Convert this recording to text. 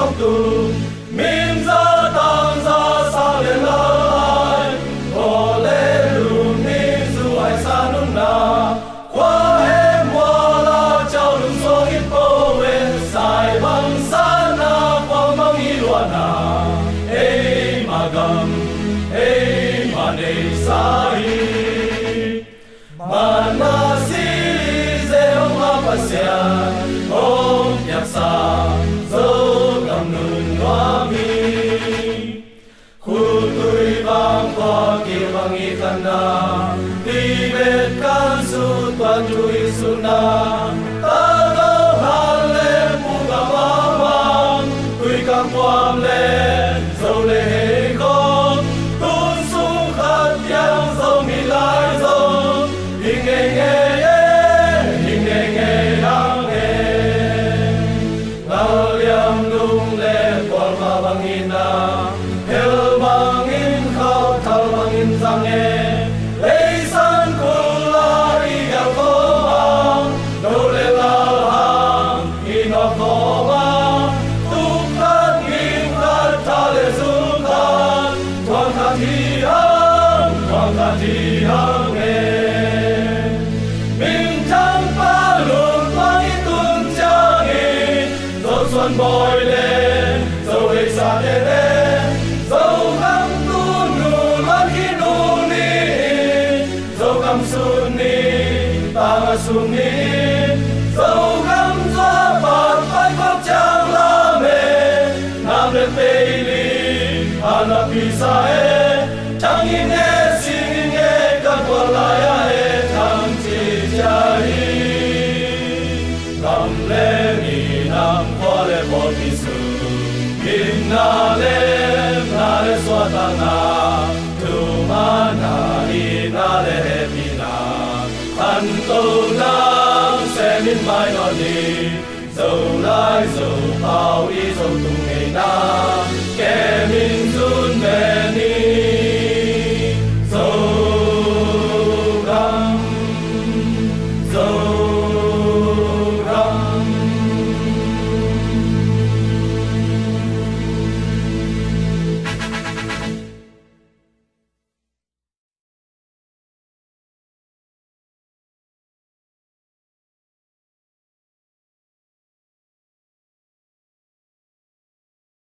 phong tu min ra tăng ra sao lên lại hồ lê lùm ni dù ai xa nung na qua hem hoa la trao đừng số ít bố về sai bằng xa na quang mang y loa na ê mà gầm ê mà đầy xa y mà na si dễ ông ma bà xia ông nhạc xa dấu cầm nụ hoa mi khu tui vang qua kia vang y khăn na đi bệt can su toàn tui su na ta đâu hàn lê mu cả hoa mang tui cả quam lê dấu lê hê con tuôn xuống khát yang dấu mi lai dấu hình nghe nghe hang nghe ngao liam lung lê qual ma bang ina hel bang in khao thal bang in sang nghe lấy san kula đi gặp cô mang đâu lê lao hàng in ngọc cô mang tuk khát nghiêm khát tha lê dung khát quang khát thi hang nghe mình thăng ba luồng quang ít tuôn cha nghi dấu xuân bồi lên dấu hệ xa đê đê dấu găm tu nụ loan khi nụ ni dấu găm xuân ni ta ngã xuân ni dấu găm gió bạt vai khóc chàng la mê nam lên tây ly ana pisa e chẳng in nghe xin nghe các quả lại e thằng chỉ cha hi cầm lê mi nam qua lê bỏ kỳ sư in na lê xoa ta na tu ma na đi na lê he pi na ăn tô na sẽ min mai nó đi dầu lai dầu bao đi dầu tu